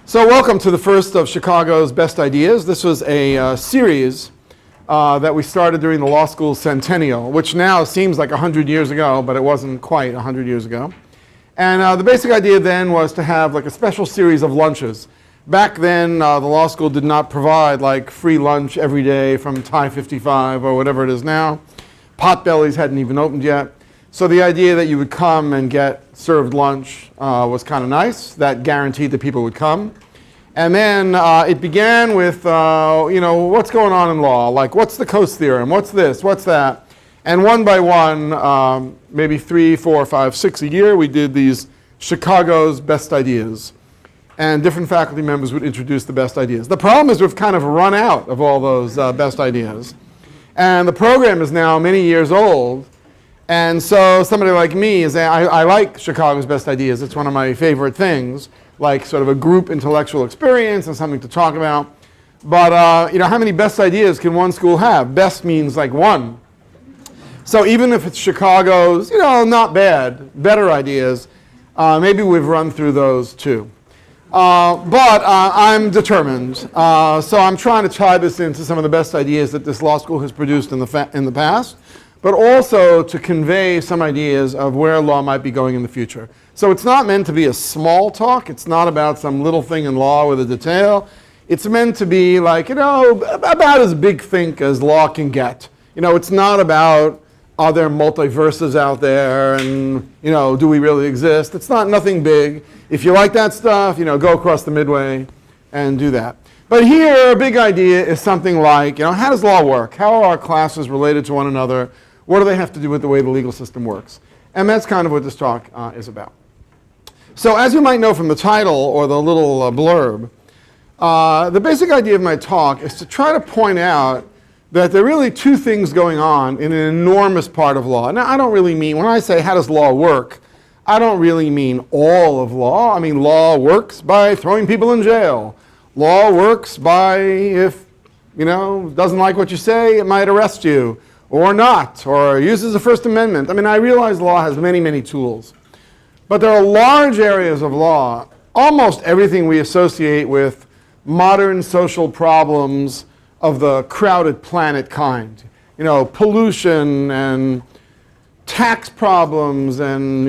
So welcome to the first of Chicago's Best Ideas. This was a series that we started during the law school centennial, which now seems like 100 years ago, but it wasn't quite 100 years ago. And the basic idea then was to have like a special series of lunches. Back then, the law school did not provide like free lunch every day from Thai 55 or whatever it is now. Potbellies hadn't even opened yet. So the idea that you would come and get served lunch was kind of nice. That guaranteed that people would come. And then it began with, what's going on in law? Like, what's the Coase theorem? What's this? What's that? And one by one, maybe 3, 4, 5, 6 a year, we did these Chicago's Best Ideas. And different faculty members would introduce the best ideas. The problem is we've kind of run out of all those best ideas. And the program is now many years old. And so somebody like me is, I like Chicago's Best Ideas. It's one of my favorite things, like sort of a group intellectual experience and something to talk about. But how many best ideas can one school have? Best means like one. So even if it's Chicago's, not bad, better ideas, maybe we've run through those too. But I'm determined. So I'm trying to tie this into some of the best ideas that this law school has produced in the past, but also to convey some ideas of where law might be going in the future. So it's not meant to be a small talk. It's not about some little thing in law with a detail. It's meant to be like, about as big think as law can get. It's not about, are there multiverses out there and, do we really exist? It's nothing big. If you like that stuff, go across the midway and do that. But here, a big idea is something like, how does law work? How are our classes related to one another? What do they have to do with the way the legal system works? And that's kind of what this talk is about. So as you might know from the title or the little blurb, the basic idea of my talk is to try to point out that there are really two things going on in an enormous part of law. Now, I don't really mean, when I say how does law work, I don't really mean all of law. I mean, law works by throwing people in jail. Law works by, if, doesn't like what you say, it might arrest you, or not, or uses the First Amendment. I mean, I realize law has many, many tools. But there are large areas of law, almost everything we associate with modern social problems of the crowded planet kind. Pollution and tax problems and,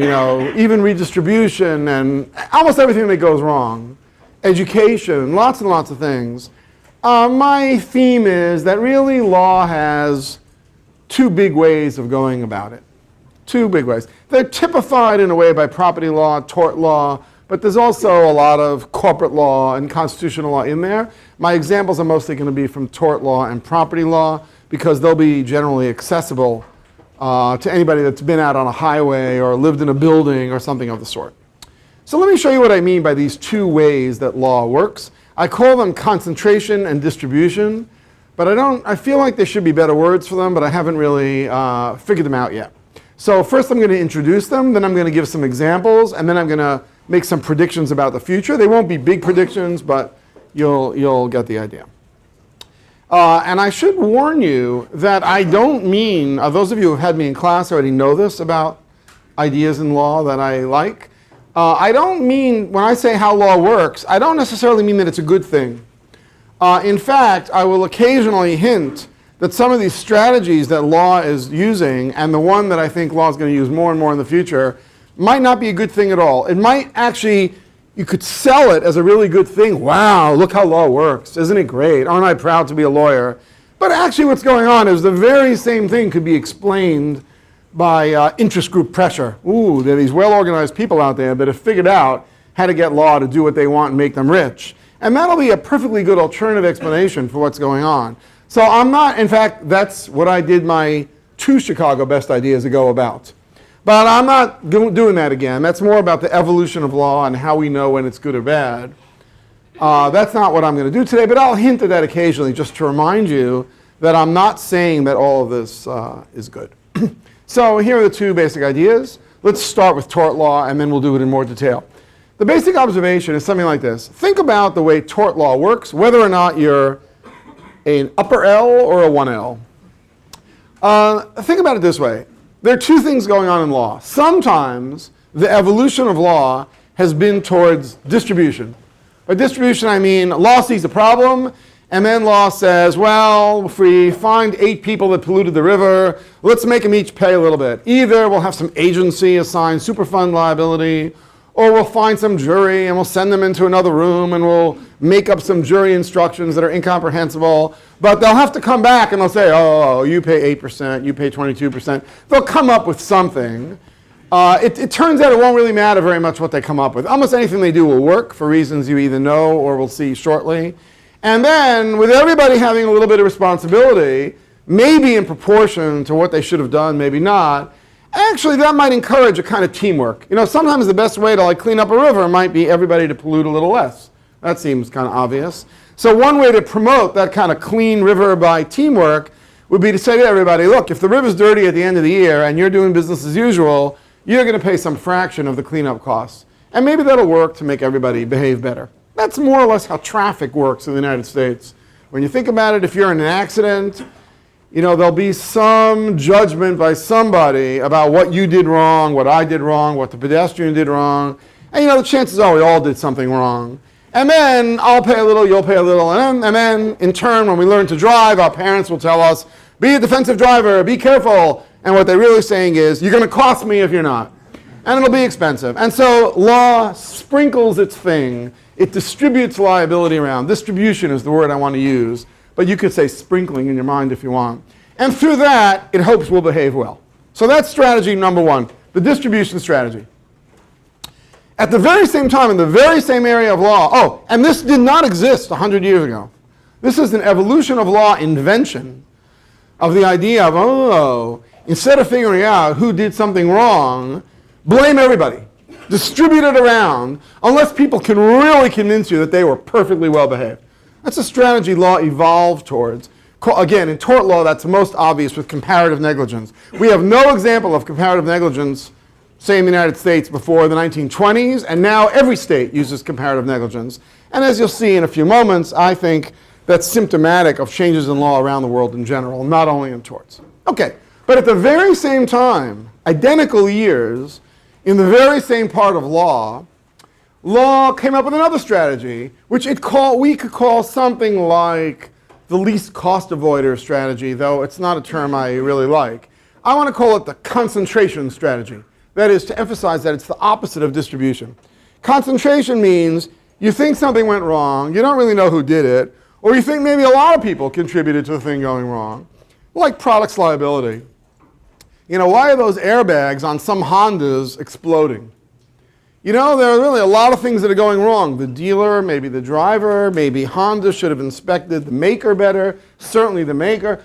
even redistribution and almost everything that goes wrong. Education, lots and lots of things. My theme is that really law has two big ways of going about it. Two big ways. They're typified in a way by property law, tort law, but there's also a lot of corporate law and constitutional law in there. My examples are mostly going to be from tort law and property law because they'll be generally accessible to anybody that's been out on a highway or lived in a building or something of the sort. So let me show you what I mean by these two ways that law works. I call them concentration and distribution, but I feel like there should be better words for them, but I haven't really figured them out yet. So first I'm going to introduce them, then I'm going to give some examples, and then I'm going to make some predictions about the future. They won't be big predictions, but you'll get the idea. And I should warn you that I don't mean, those of you who have had me in class already know this about ideas in law that I like. I don't mean, when I say how law works, I don't necessarily mean that it's a good thing. In fact, I will occasionally hint that some of these strategies that law is using, and the one that I think law is going to use more and more in the future, might not be a good thing at all. It might actually, you could sell it as a really good thing. Wow, look how law works. Isn't it great? Aren't I proud to be a lawyer? But actually what's going on is the very same thing could be explained by interest group pressure. Ooh, there are these well-organized people out there that have figured out how to get law to do what they want and make them rich. And that'll be a perfectly good alternative explanation for what's going on. So I'm not, in fact, that's what I did my 2 Chicago Best Ideas ago about. But I'm not doing that again. That's more about the evolution of law and how we know when it's good or bad. That's not what I'm going to do today, but I'll hint at that occasionally just to remind you that I'm not saying that all of this is good. So here are the 2 basic ideas. Let's start with tort law, and then we'll do it in more detail. The basic observation is something like this. Think about the way tort law works, whether or not you're an upper L or a 1L. Think about it this way. There are 2 things going on in law. Sometimes the evolution of law has been towards distribution. By distribution, I mean law sees a problem, and then law says, well, if we find 8 people that polluted the river, let's make them each pay a little bit. Either we'll have some agency assign Superfund liability, or we'll find some jury and we'll send them into another room and we'll make up some jury instructions that are incomprehensible. But they'll have to come back and they'll say, oh, you pay 8%, you pay 22%. They'll come up with something. It turns out it won't really matter very much what they come up with. Almost anything they do will work for reasons you either know or will see shortly. And then, with everybody having a little bit of responsibility, maybe in proportion to what they should have done, maybe not, actually that might encourage a kind of teamwork. You know, sometimes the best way to clean up a river might be everybody to pollute a little less. That seems kind of obvious. So one way to promote that kind of clean river by teamwork would be to say to everybody, look, if the river's dirty at the end of the year and you're doing business as usual, you're going to pay some fraction of the cleanup costs. And maybe that'll work to make everybody behave better. That's more or less how traffic works in the United States. When you think about it, if you're in an accident, you know, there'll be some judgment by somebody about what you did wrong, what I did wrong, what the pedestrian did wrong. And you know, the chances are we all did something wrong. And then I'll pay a little, you'll pay a little. And then in turn, when we learn to drive, our parents will tell us, be a defensive driver, be careful. And what they're really saying is, you're going to cost me if you're not. And it'll be expensive. And so law sprinkles its thing. It distributes liability around. Distribution is the word I want to use. But you could say sprinkling in your mind if you want. And through that, it hopes we'll behave well. So that's strategy number 1, the distribution strategy. At the very same time, in the very same area of law, and this did not exist 100 years ago. This is an evolution of law invention of the idea of, instead of figuring out who did something wrong, blame everybody. Distribute it around unless people can really convince you that they were perfectly well behaved. That's a strategy law evolved towards. Again, in tort law, that's most obvious with comparative negligence. We have no example of comparative negligence, say in the United States, before the 1920s, and now every state uses comparative negligence. And as you'll see in a few moments, I think that's symptomatic of changes in law around the world in general, not only in torts. Okay, but at the very same time, identical years, in the very same part of law, law came up with another strategy, which we could call something like the least cost avoider strategy, though it's not a term I really like. I want to call it the concentration strategy. That is to emphasize that it's the opposite of distribution. Concentration means you think something went wrong, you don't really know who did it, or you think maybe a lot of people contributed to the thing going wrong. Like products liability. You know, why are those airbags on some Hondas exploding? You know, there are really a lot of things that are going wrong. The dealer, maybe the driver, maybe Honda should have inspected the maker better, certainly the maker.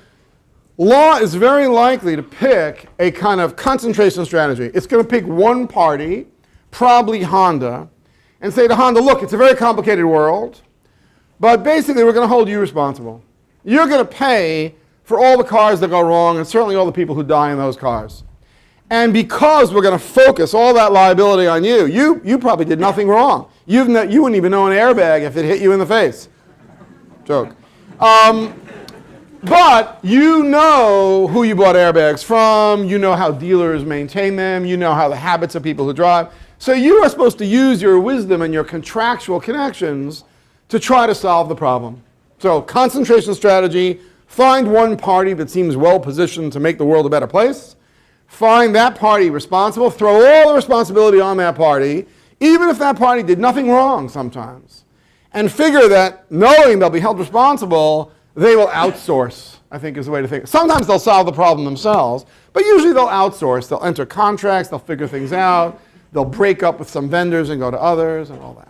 Law is very likely to pick a kind of concentration strategy. It's going to pick one party, probably Honda, and say to Honda, look, it's a very complicated world, but basically we're going to hold you responsible. You're going to pay for all the cars that go wrong and certainly all the people who die in those cars. And because we're going to focus all that liability on you, you probably did nothing wrong. You wouldn't even know an airbag if it hit you in the face. Joke. But you know who you bought airbags from, you know how dealers maintain them, you know how the habits of people who drive. So you are supposed to use your wisdom and your contractual connections to try to solve the problem. So concentration strategy, find one party that seems well positioned to make the world a better place. Find that party responsible, throw all the responsibility on that party, even if that party did nothing wrong sometimes. And figure that knowing they'll be held responsible, they will outsource, I think is the way to think. Sometimes they'll solve the problem themselves, but usually they'll outsource. They'll enter contracts, they'll figure things out, they'll break up with some vendors and go to others and all that.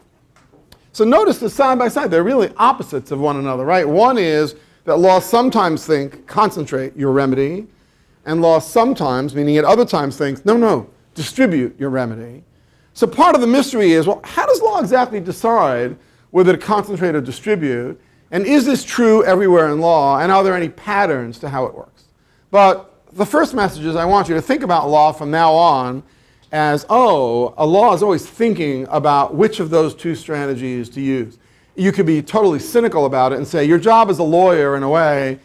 So notice that side by side, they're really opposites of one another, right? One is that laws sometimes think, concentrate your remedy, and law sometimes, meaning at other times, thinks, no, distribute your remedy. So part of the mystery is, well, how does law exactly decide whether to concentrate or distribute? And is this true everywhere in law? And are there any patterns to how it works? But the first message is I want you to think about law from now on as, a law is always thinking about which of those two strategies to use. You could be totally cynical about it and say your job as a lawyer, in a way,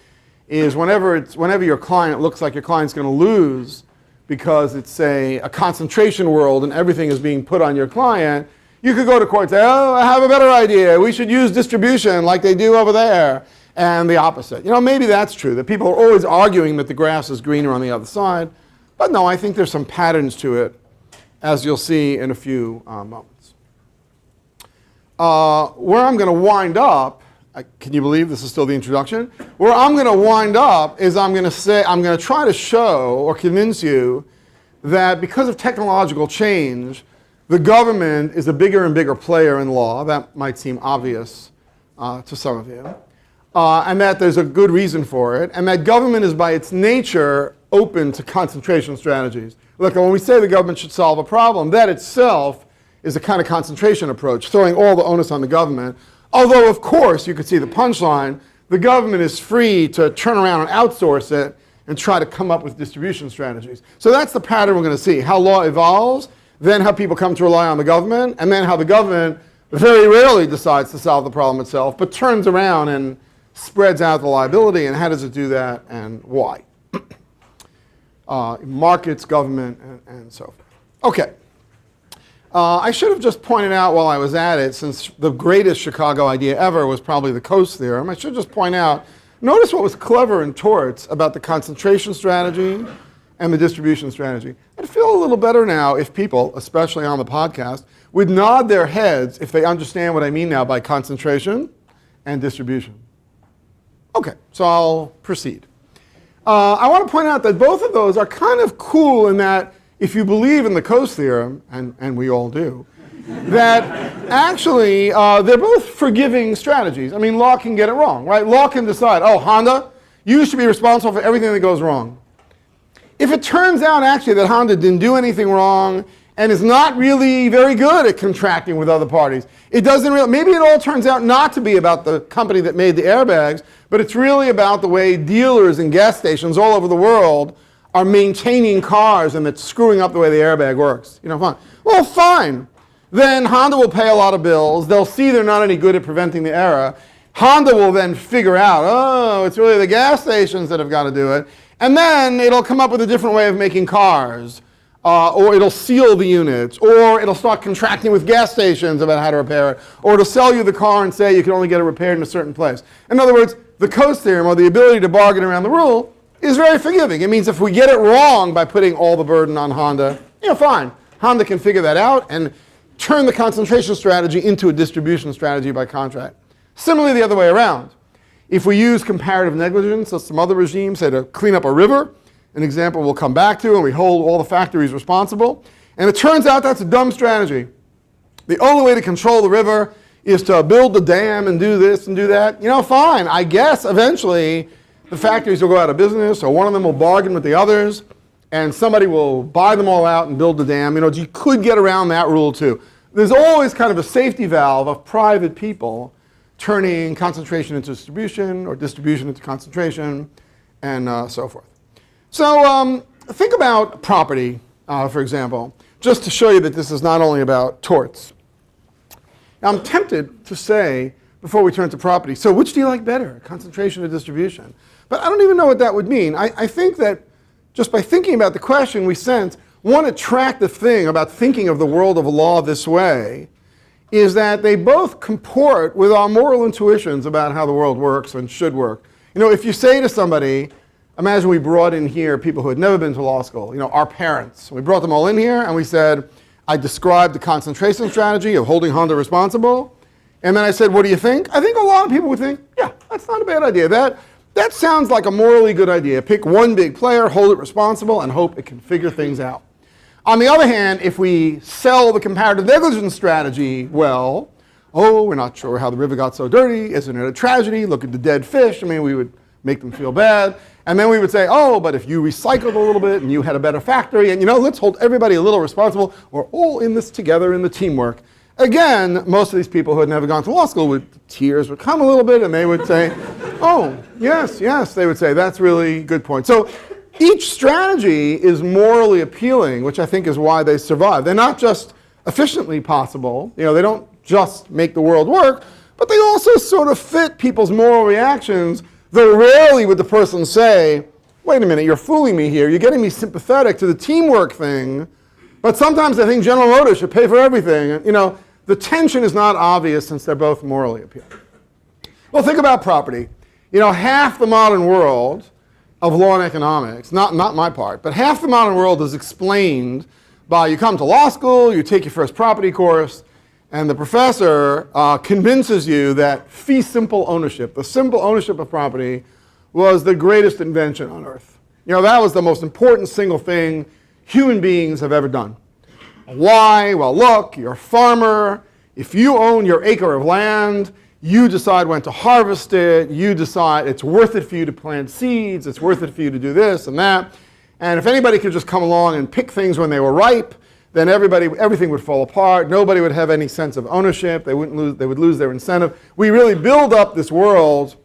is whenever your client looks like your client's going to lose because it's, say, a concentration world and everything is being put on your client, You could go to court and say, oh, I have a better idea. We should use distribution like they do over there. And the opposite. Maybe that's true, that people are always arguing that the grass is greener on the other side. But no, I think there's some patterns to it, as you'll see in a few moments. Where I'm going to wind up, can you believe this is still the introduction? Where I'm going to wind up is I'm going to try to show or convince you that because of technological change, the government is a bigger and bigger player in law. That might seem obvious to some of you. And that there's a good reason for it, and that government is by its nature open to concentration strategies. Look, when we say the government should solve a problem, that itself is a kind of concentration approach, throwing all the onus on the government. Although, of course, you could see the punchline, the government is free to turn around and outsource it and try to come up with distribution strategies. So that's the pattern we're going to see, how law evolves, then how people come to rely on the government, and then how the government very rarely decides to solve the problem itself, but turns around and spreads out the liability, and how does it do that, and why? Markets, government, and so forth. Okay. I should have just pointed out while I was at it, since the greatest Chicago idea ever was probably the Coase theorem, I should just point out, notice what was clever in torts about the concentration strategy and the distribution strategy. I'd feel a little better now if people, especially on the podcast, would nod their heads if they understand what I mean now by concentration and distribution. Okay, so I'll proceed. I want to point out that both of those are kind of cool in that if you believe in the Coase theorem, and we all do, that actually they're both forgiving strategies. I mean, law can get it wrong, right? Law can decide, oh, Honda, you should be responsible for everything that goes wrong. If it turns out actually that Honda didn't do anything wrong and is not really very good at contracting with other parties, it doesn't really, maybe it all turns out not to be about the company that made the airbags, but it's really about the way dealers and gas stations all over the world are maintaining cars and it's screwing up the way the airbag works. Fine. Well, fine. Then Honda will pay a lot of bills. They'll see they're not any good at preventing the error. Honda will then figure out, oh, it's really the gas stations that have got to do it. And then it'll come up with a different way of making cars. Or it'll seal the units, or it'll start contracting with gas stations about how to repair it, or it'll sell you the car and say you can only get it repaired in a certain place. In other words, the Coase theorem, or the ability to bargain around the rule, is very forgiving. It means if we get it wrong by putting all the burden on Honda, fine. Honda can figure that out and turn the concentration strategy into a distribution strategy by contract. Similarly, the other way around. If we use comparative negligence, as some other regimes say, to clean up a river, an example we'll come back to, and we hold all the factories responsible. And it turns out that's a dumb strategy. The only way to control the river is to build the dam and do this and do that. Fine. I guess eventually the factories will go out of business, or one of them will bargain with the others, and somebody will buy them all out and build the dam. You could get around that rule too. There's always kind of a safety valve of private people turning concentration into distribution, or distribution into concentration, and so forth. So think about property, for example, just to show you that this is not only about torts. Now, I'm tempted to say, before we turn to property, so which do you like better, concentration or distribution? But I don't even know what that would mean. I think that just by thinking about the question, we sense one attractive thing about thinking of the world of law this way is that they both comport with our moral intuitions about how the world works and should work. If you say to somebody, imagine we brought in here people who had never been to law school, our parents. We brought them all in here and we said, I described the concentration strategy of holding Honda responsible. And then I said, what do you think? I think a lot of people would think, yeah, that's not a bad idea. That sounds like a morally good idea. Pick one big player, hold it responsible, and hope it can figure things out. On the other hand, if we sell the comparative negligence strategy, well, we're not sure how the river got so dirty. Isn't it a tragedy? Look at the dead fish. We would make them feel bad. And then we would say, but if you recycled a little bit and you had a better factory, and let's hold everybody a little responsible. We're all in this together in the teamwork. Again, most of these people who had never gone to law school, tears would come a little bit, and they would say, oh, yes, they would say, that's really a good point. So each strategy is morally appealing, which I think is why they survive. They're not just efficiently possible. They don't just make the world work, but they also sort of fit people's moral reactions. Though rarely would the person say, wait a minute, you're fooling me here. You're getting me sympathetic to the teamwork thing. But sometimes I think General Motors should pay for everything. the tension is not obvious since they're both morally appealing. Well, think about property. You know, half the modern world of law and economics, not my part, but half the modern world is explained by you come to law school, you take your first property course, and the professor convinces you that fee simple ownership, the simple ownership of property, was the greatest invention on earth. You know, that was the most important single thing human beings have ever done. Why? Well, look, you're a farmer. If you own your acre of land, you decide when to harvest it. You decide it's worth it for you to plant seeds. It's worth it for you to do this and that. And if anybody could just come along and pick things when they were ripe, then everything would fall apart. Nobody would have any sense of ownership. They would lose their incentive. We really build up this world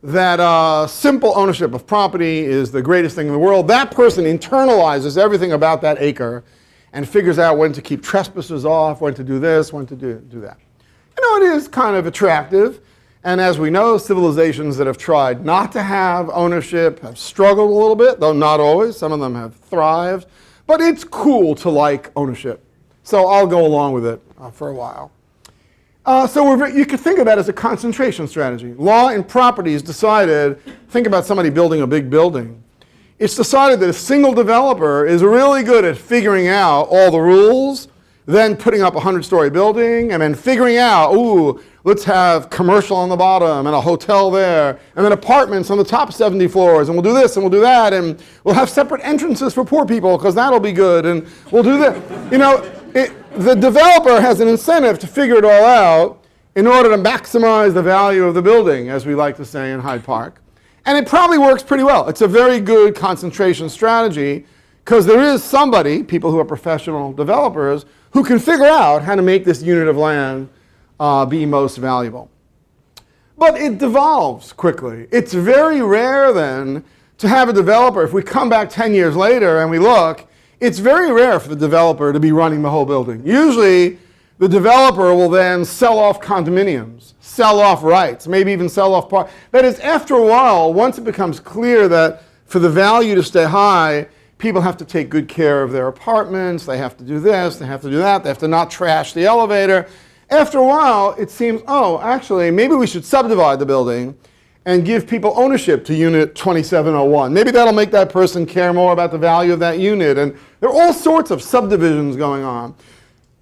that simple ownership of property is the greatest thing in the world. That person internalizes everything about that acre and figures out when to keep trespassers off, when to do this, when to do that. You know, it is kind of attractive. And as we know, civilizations that have tried not to have ownership have struggled a little bit, though not always. Some of them have thrived. But it's cool to like ownership. So I'll go along with it for a while. You could think of that as a concentration strategy. Law and property has decided, think about somebody building a big building. It's decided that a single developer is really good at figuring out all the rules, then putting up a 100-story building, and then figuring out, ooh, let's have commercial on the bottom and a hotel there, and then apartments on the top 70 floors, and we'll do this and we'll do that, and we'll have separate entrances for poor people because that'll be good, and we'll do that. You know, the developer has an incentive to figure it all out in order to maximize the value of the building, as we like to say in Hyde Park. And it probably works pretty well. It's a very good concentration strategy because there is somebody, people who are professional developers, who can figure out how to make this unit of land be most valuable. But it devolves quickly. It's very rare then to have a developer, if we come back 10 years later and we look, it's very rare for the developer to be running the whole building. Usually the developer will then sell off condominiums, sell off rights, maybe even sell off part. That is, after a while, once it becomes clear that for the value to stay high, people have to take good care of their apartments, they have to do this, they have to do that, they have to not trash the elevator. After a while, it seems, oh, actually, maybe we should subdivide the building and give people ownership to unit 2701. Maybe that'll make that person care more about the value of that unit. And there are all sorts of subdivisions going on.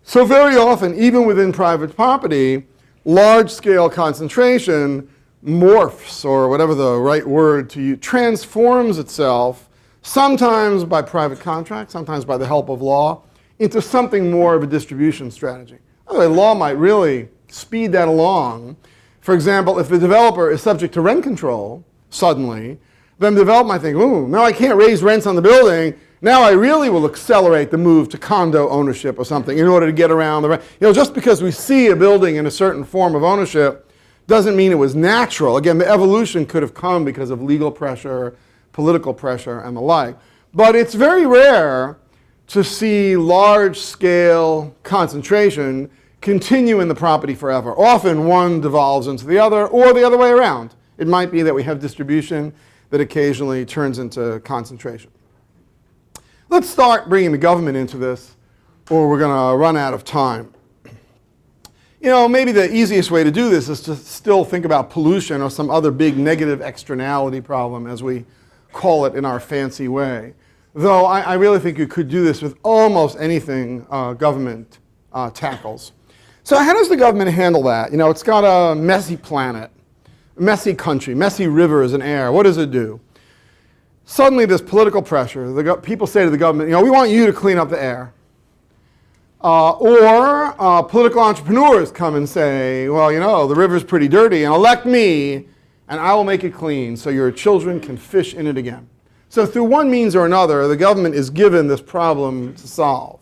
So very often, even within private property, large-scale concentration morphs, or whatever the right word to use, transforms itself, sometimes by private contract, sometimes by the help of law, into something more of a distribution strategy. By the way, law might really speed that along. For example, if the developer is subject to rent control suddenly, then the developer might think, ooh, now I can't raise rents on the building. Now I really will accelerate the move to condo ownership or something in order to get around the rent. You know, just because we see a building in a certain form of ownership doesn't mean it was natural. Again, the evolution could have come because of legal pressure, political pressure, and the like. But it's very rare to see large-scale concentration continue in the property forever. Often one devolves into the other, or the other way around. It might be that we have distribution that occasionally turns into concentration. Let's start bringing the government into this, or we're going to run out of time. You know, maybe the easiest way to do this is to still think about pollution or some other big negative externality problem, as we call it in our fancy way. Though I really think you could do this with almost anything government tackles. So how does the government handle that? You know, it's got a messy planet, messy country, messy rivers and air. What does it do? Suddenly there's political pressure. People say to the government, you know, we want you to clean up the air. Or political entrepreneurs come and say, well, you know, the river's pretty dirty, and elect me, and I will make it clean so your children can fish in it again. So through one means or another, the government is given this problem to solve.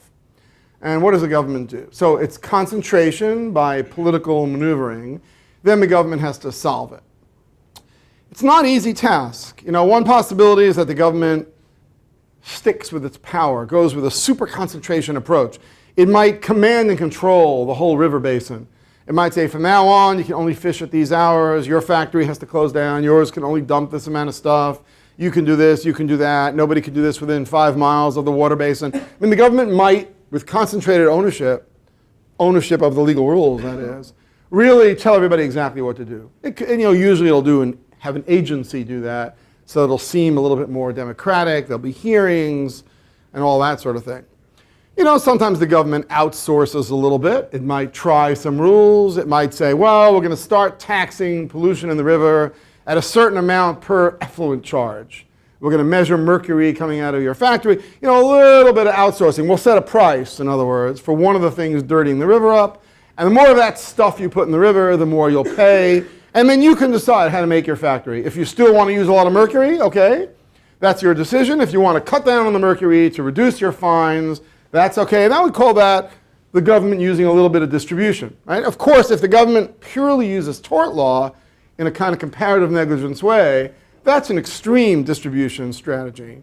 And what does the government do? So it's concentration by political maneuvering. Then the government has to solve it. It's not an easy task. You know, one possibility is that the government sticks with its power, goes with a super concentration approach. It might command and control the whole river basin. It might say, from now on, you can only fish at these hours. Your factory has to close down. Yours can only dump this amount of stuff. You can do this, you can do that. Nobody can do this within 5 miles of the water basin. I mean, the government might, with concentrated ownership, ownership of the legal rules, that is, really tell everybody exactly what to do. Usually it'll have an agency do that, so it'll seem a little bit more democratic. There'll be hearings and all that sort of thing. Sometimes the government outsources a little bit. It might try some rules. It might say, well, we're going to start taxing pollution in the river at a certain amount per effluent charge. We're going to measure mercury coming out of your factory. A little bit of outsourcing. We'll set a price, in other words, for one of the things dirtying the river up. And the more of that stuff you put in the river, the more you'll pay. And then you can decide how to make your factory. If you still want to use a lot of mercury, okay, that's your decision. If you want to cut down on the mercury to reduce your fines, that's okay. And I would call that the government using a little bit of distribution. Right? Of course, if the government purely uses tort law in a kind of comparative negligence way, that's an extreme distribution strategy.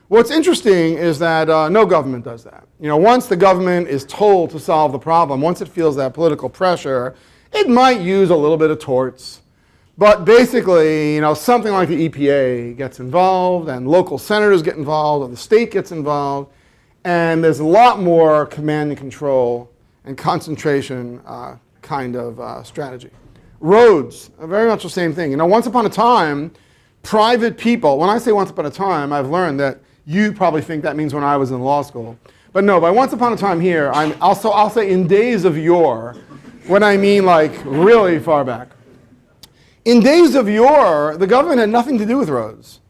What's interesting is that no government does that. Once the government is told to solve the problem, once it feels that political pressure, it might use a little bit of torts. But basically, something like the EPA gets involved, and local senators get involved, or the state gets involved, and there's a lot more command and control and concentration kind of strategy. Roads are very much the same thing. Once upon a time, private people, when I say once upon a time, I've learned that you probably think that means when I was in law school. But no, by once upon a time here, I'll say in days of yore, when I mean like really far back. In days of yore, the government had nothing to do with roads.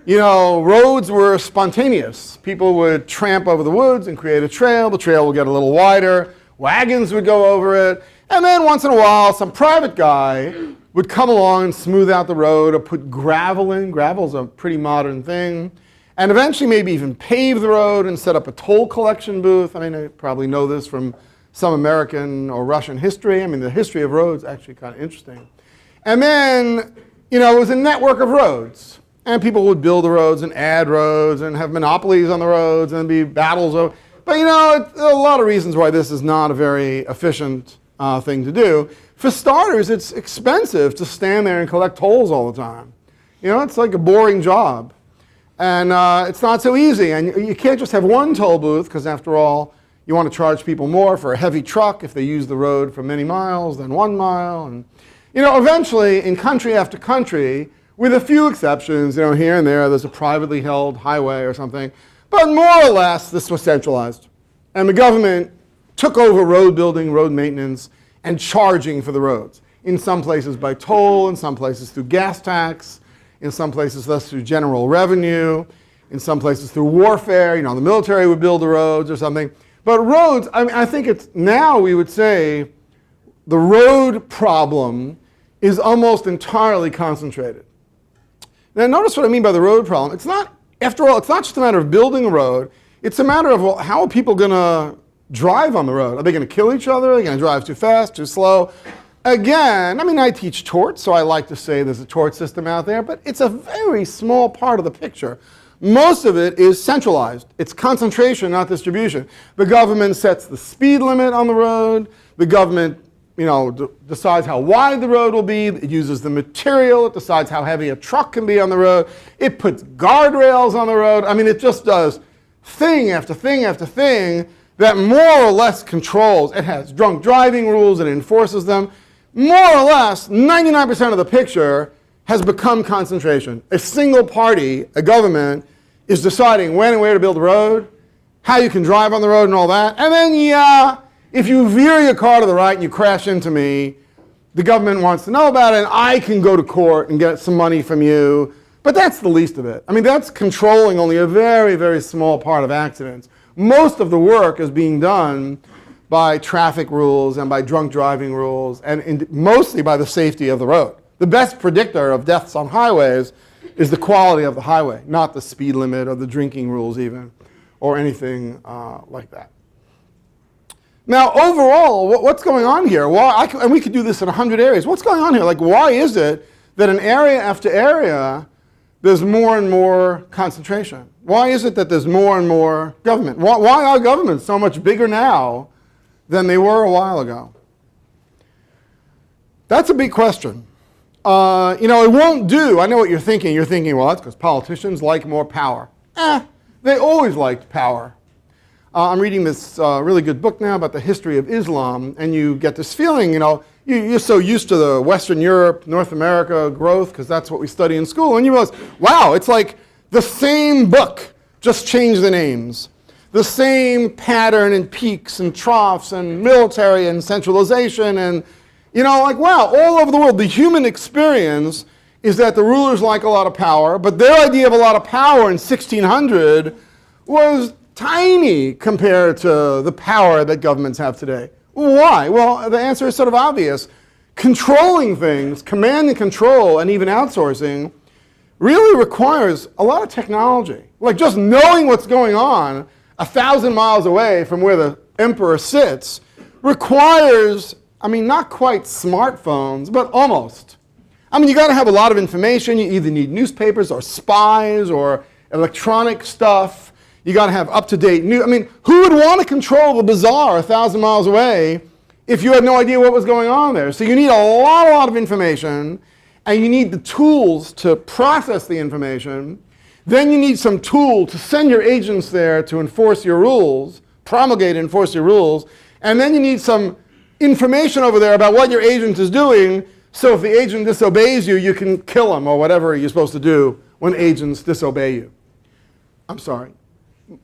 Roads were spontaneous. People would tramp over the woods and create a trail. The trail would get a little wider. Wagons would go over it. And then once in a while, some private guy would come along and smooth out the road or put gravel in. Gravel's a pretty modern thing. And eventually maybe even pave the road and set up a toll collection booth. I probably know this from some American or Russian history. The history of roads is actually kind of interesting. And then, it was a network of roads. And people would build the roads and add roads and have monopolies on the roads and be battles over. But there are a lot of reasons why this is not a very efficient thing to do. For starters, it's expensive to stand there and collect tolls all the time. It's like a boring job. And it's not so easy. And you can't just have one toll booth, because after all, you want to charge people more for a heavy truck if they use the road for many miles than 1 mile. And eventually, in country after country, with a few exceptions, here and there's a privately held highway or something. But more or less, this was centralized. And the government took over road building, road maintenance, and charging for the roads. In some places by toll, in some places through gas tax, in some places thus through general revenue, in some places through warfare. The military would build the roads or something. But roads, I think it's now we would say the road problem is almost entirely concentrated. Now notice what I mean by the road problem. It's not, after all, it's not just a matter of building a road. It's a matter of, well, how are people going to drive on the road? Are they going to kill each other? Are they going to drive too fast, too slow? Again, I teach torts, so I like to say there's a tort system out there, but it's a very small part of the picture. Most of it is centralized. It's concentration, not distribution. The government sets the speed limit on the road. The government decides how wide the road will be. It uses the material. It decides how heavy a truck can be on the road. It puts guardrails on the road. It just does thing after thing after thing that more or less controls. It has drunk driving rules. It enforces them. More or less, 99% of the picture has become concentration. A single party, a government, is deciding when and where to build a road, how you can drive on the road and all that. And then, if you veer your car to the right and you crash into me, the government wants to know about it, and I can go to court and get some money from you. But that's the least of it. That's controlling only a very, very small part of accidents. Most of the work is being done by traffic rules and by drunk driving rules, and mostly by the safety of the road. The best predictor of deaths on highways is the quality of the highway, not the speed limit or the drinking rules even, or anything like that. Now, overall, what's going on here? And we could do this in 100 areas. What's going on here? Why is it that in area after area, there's more and more concentration? Why is it that there's more and more government? Why are governments so much bigger now than they were a while ago? That's a big question. It won't do. I know what you're thinking. You're thinking, well, that's because politicians like more power. They always liked power. I'm reading this really good book now about the history of Islam, and you get this feeling, you're so used to the Western Europe, North America growth, because that's what we study in school, and you realize, wow, it's like the same book, just changed the names. The same pattern and peaks and troughs and military and centralization and, wow, all over the world, the human experience is that the rulers like a lot of power, but their idea of a lot of power in 1600 was tiny compared to the power that governments have today. Why? Well, the answer is sort of obvious. Controlling things, command and control, and even outsourcing really requires a lot of technology. Like just knowing what's going on 1,000 miles away from where the emperor sits requires, not quite smartphones, but almost. You got to have a lot of information. You either need newspapers or spies or electronic stuff. You got to have up-to-date news. Who would want to control the bazaar 1,000 miles away if you had no idea what was going on there? So you need a lot of information, and you need the tools to process the information. Then you need some tool to send your agents there to enforce your rules, promulgate and enforce your rules, and then you need some information over there about what your agent is doing, so if the agent disobeys you, you can kill him or whatever you're supposed to do when agents disobey you. I'm sorry.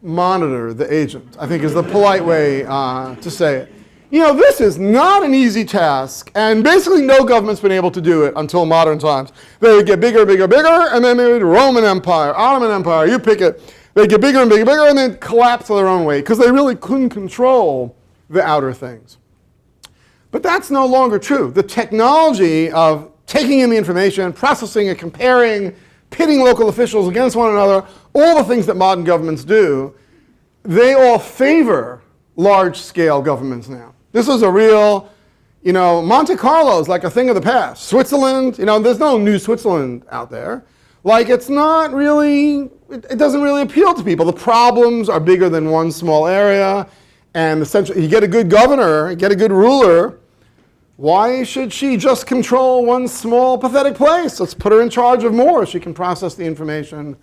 Monitor the agent, I think is the polite way to say it. This is not an easy task, and basically no government's been able to do it until modern times. They would get bigger, and then maybe the Roman Empire, Ottoman Empire, you pick it. They get bigger and bigger, and then collapse of their own weight, because they really couldn't control the outer things. But that's no longer true. The technology of taking in the information, processing it, comparing, pitting local officials against one another, all the things that modern governments do, they all favor large-scale governments now. This is a real, Monte Carlo is like a thing of the past. Switzerland, there's no new Switzerland out there. Like, it's not really, it doesn't really appeal to people. The problems are bigger than one small area, and you get a good governor, you get a good ruler, why should she just control one small, pathetic place? Let's put her in charge of more. She can process the information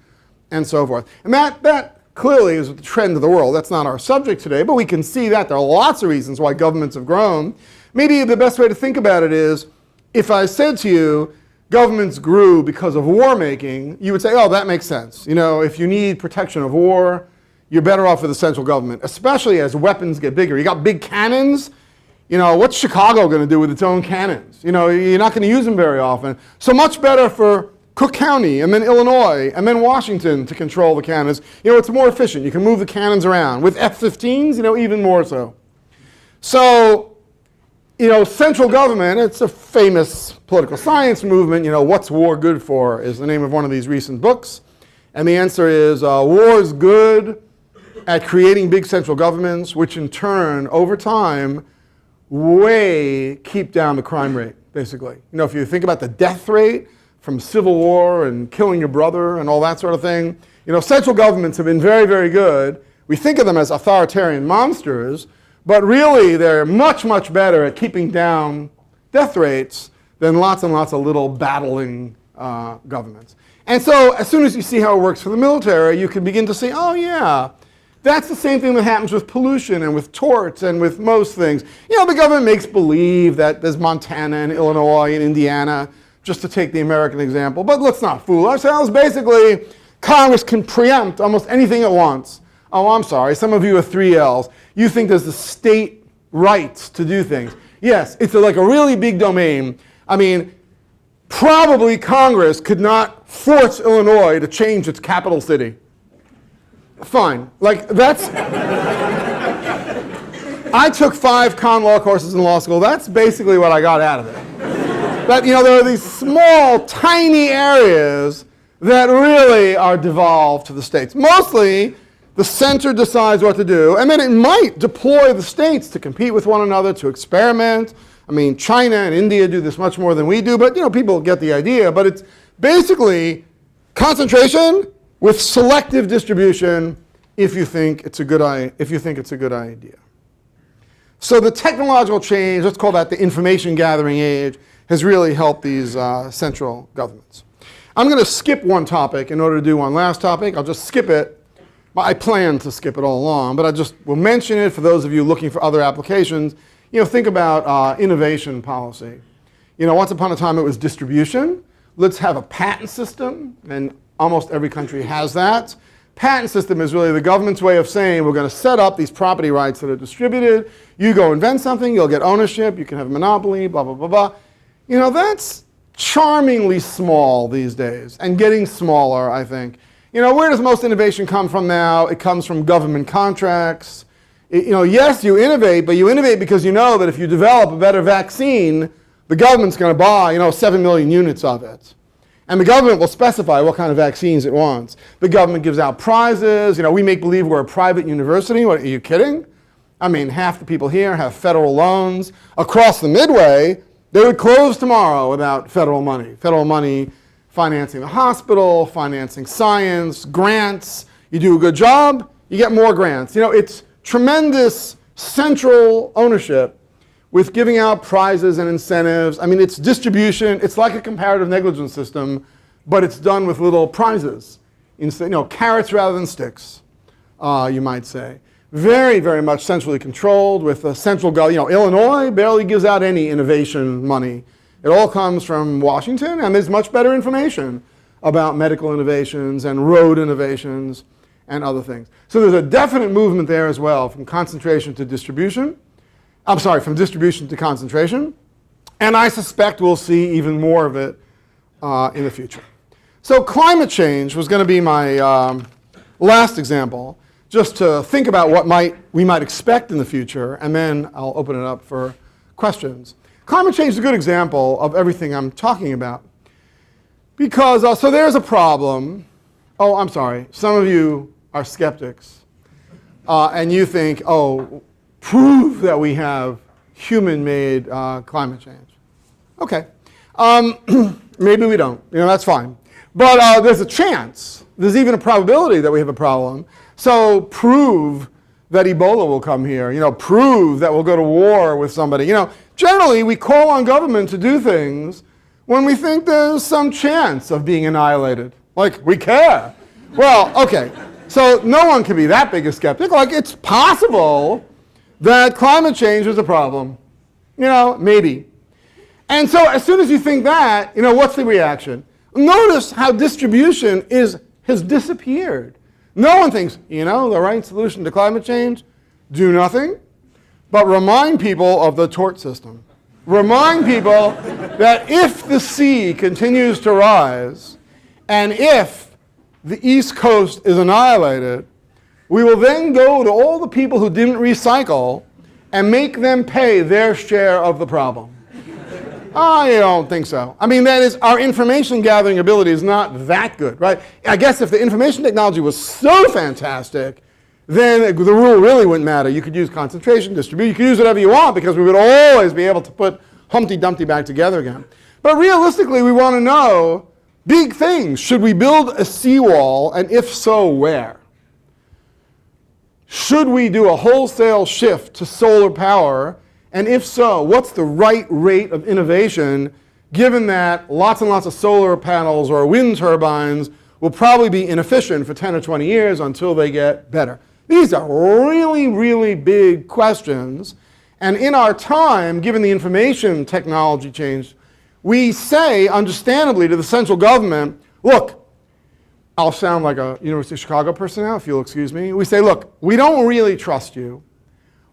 and so forth. And that clearly is the trend of the world. That's not our subject today, but we can see that. There are lots of reasons why governments have grown. Maybe the best way to think about it is, if I said to you, governments grew because of war making, you would say, oh, that makes sense. If you need protection of war, you're better off with the central government, especially as weapons get bigger. You got big cannons. What's Chicago going to do with its own cannons? You're not going to use them very often. So much better for Cook County, and then Illinois, and then Washington to control the cannons. It's more efficient. You can move the cannons around. With F-15s, even more so. So, central government, it's a famous political science movement. What's war good for is the name of one of these recent books. And the answer is war is good at creating big central governments, which in turn, over time, keep down the crime rate, basically. If you think about the death rate from civil war and killing your brother and all that sort of thing, central governments have been very, very good. We think of them as authoritarian monsters, but really they're much, much better at keeping down death rates than lots and lots of little battling governments. And so as soon as you see how it works for the military, you can begin to see, oh yeah, that's the same thing that happens with pollution and with torts and with most things. The government makes believe that there's Montana and Illinois and Indiana, just to take the American example. But let's not fool ourselves. Basically, Congress can preempt almost anything it wants. Oh, I'm sorry, some of you are 3Ls. You think there's the state rights to do things. Yes, it's like a really big domain. Probably Congress could not force Illinois to change its capital city. Fine. That's... I took 5 con law courses in law school. That's basically what I got out of it. But, there are these small, tiny areas that really are devolved to the states. Mostly, the center decides what to do, and then it might deploy the states to compete with one another, to experiment. China and India do this much more than we do, but, people get the idea. But it's basically concentration with selective distribution if you think it's a good idea. So the technological change, let's call that the information gathering age, has really helped these central governments. I'm going to skip one topic in order to do one last topic. I'll just skip it I plan to skip it all along, but I just will mention it for those of you looking for other applications. Think about innovation policy. Once upon a time it was distribution. Let's have a patent system, and almost every country has that. Patent system is really the government's way of saying we're going to set up these property rights that are distributed. You go invent something, you'll get ownership, you can have a monopoly, blah, blah, blah, blah. That's charmingly small these days, and getting smaller, I think. Where does most innovation come from now? It comes from government contracts. Yes, you innovate, but you innovate because you know that if you develop a better vaccine, the government's going to buy, 7 million units of it. And the government will specify what kind of vaccines it wants. The government gives out prizes. We make believe we're a private university. What, are you kidding? I mean, half the people here have federal loans. Across the Midway, they would close tomorrow without federal money. Federal money financing the hospital, financing science, grants. You do a good job, you get more grants. It's tremendous central ownership with giving out prizes and incentives. I mean, it's distribution. It's like a comparative negligence system, but it's done with little prizes. Carrots rather than sticks, you might say. Very, very much centrally controlled with a central government. Illinois barely gives out any innovation money. It all comes from Washington, and there's much better information about medical innovations and road innovations and other things. So there's a definite movement there as well, from concentration to distribution. From distribution to concentration. And I suspect we'll see even more of it in the future. So climate change was going to be my last example, just to think about what we might expect in the future, and then I'll open it up for questions. Climate change is a good example of everything I'm talking about. Because, so there's a problem. Oh, I'm sorry. Some of you are skeptics. And you think, prove that we have human-made climate change. Okay. Maybe we don't. That's fine. But there's a chance. There's even a probability that we have a problem. So prove that Ebola will come here. Prove that we'll go to war with somebody. Generally, we call on government to do things when we think there's some chance of being annihilated. Like, we care. Well, okay. So no one can be that big a skeptic. Like, it's possible that climate change is a problem. Maybe. And so as soon as you think that, what's the reaction? Notice how distribution has disappeared. No one thinks, the right solution to climate change? Do nothing, but remind people of the tort system. Remind people that if the sea continues to rise, and if the East Coast is annihilated, we will then go to all the people who didn't recycle and make them pay their share of the problem. I don't think so. I mean, that is, our information gathering ability is not that good, right? I guess if the information technology was so fantastic, then the rule really wouldn't matter. You could use concentration, distribution, you could use whatever you want because we would always be able to put Humpty Dumpty back together again. But realistically, we want to know big things. Should we build a seawall, and if so, where? Should we do a wholesale shift to solar power? And if so, what's the right rate of innovation, given that lots and lots of solar panels or wind turbines will probably be inefficient for 10 or 20 years until they get better? These are really, really big questions. And in our time, given the information technology change, we say, understandably, to the central government, look, I'll sound like a University of Chicago person now, if you'll excuse me. We say, look, we don't really trust you.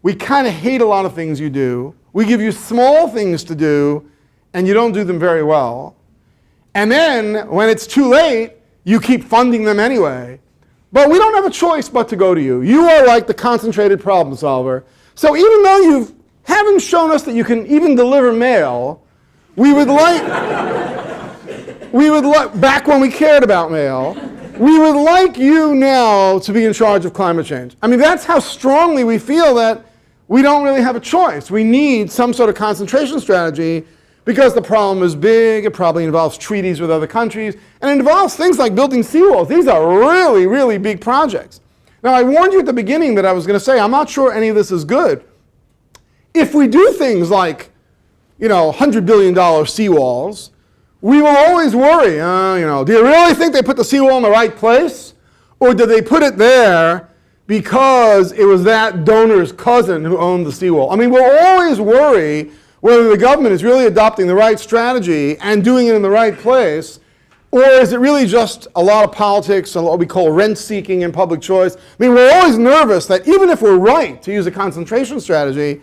We kind of hate a lot of things you do. We give you small things to do, and you don't do them very well. And then, when it's too late, you keep funding them anyway. But we don't have a choice but to go to you. You are like the concentrated problem solver. So even though you haven't shown us that you can even deliver mail, we would like, back when we cared about mail, we would like you now to be in charge of climate change. I mean, that's how strongly we feel that we don't really have a choice. We need some sort of concentration strategy because the problem is big. It probably involves treaties with other countries, and it involves things like building seawalls. These are really, really big projects. Now, I warned you at the beginning that I was going to say, I'm not sure any of this is good. If we do things like, $100 billion seawalls, we will always worry, do you really think they put the seawall in the right place? Or did they put it there because it was that donor's cousin who owned the seawall? I mean, we'll always worry whether the government is really adopting the right strategy and doing it in the right place, or is it really just a lot of politics and what we call rent-seeking and public choice? I mean, we're always nervous that even if we're right to use a concentration strategy,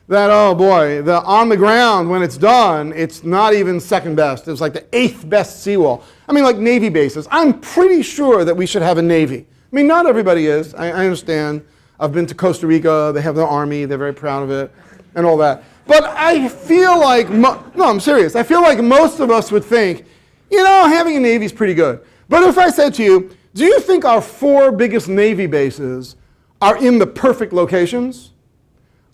that, oh boy, on the ground, when it's done, it's not even second best. It's like the 8th best seawall. I mean, like Navy bases. I'm pretty sure that we should have a Navy. I mean, not everybody is. I understand. I've been to Costa Rica. They have their army. They're very proud of it and all that. But I feel like, no, I'm serious. I feel like most of us would think, you know, having a Navy is pretty good. But if I said to you, do you think our 4 biggest Navy bases are in the perfect locations?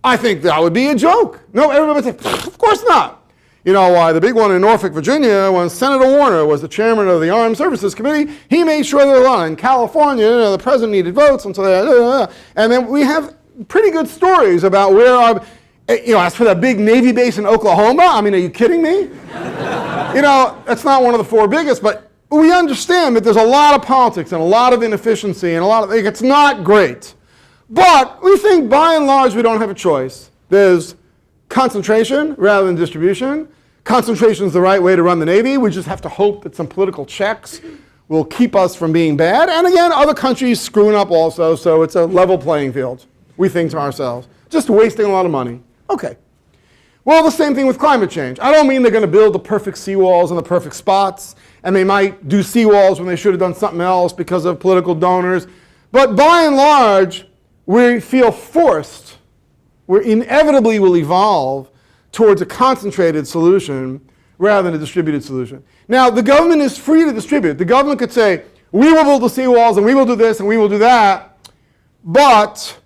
I think that would be a joke. No, everybody would say, of course not. You know why? The big one in Norfolk, Virginia, when Senator Warner was the chairman of the Armed Services Committee, he made sure they were on. In California, you know, the president needed votes, and so and then we have pretty good stories about where our, you know, as for that big Navy base in Oklahoma, I mean, are you kidding me? You know, that's not one of the 4 biggest, but we understand that there's a lot of politics and a lot of inefficiency and a lot of, it's not great. But we think by and large we don't have a choice. There's concentration rather than distribution. Concentration is the right way to run the Navy. We just have to hope that some political checks will keep us from being bad. And again, other countries screwing up also, so it's a level playing field, we think to ourselves. Just wasting a lot of money. Okay. Well, the same thing with climate change. I don't mean they're going to build the perfect seawalls in the perfect spots, and they might do seawalls when they should have done something else because of political donors. But by and large, we feel forced, we inevitably will evolve towards a concentrated solution rather than a distributed solution. Now, the government is free to distribute. The government could say, we will build the seawalls, and we will do this, and we will do that, but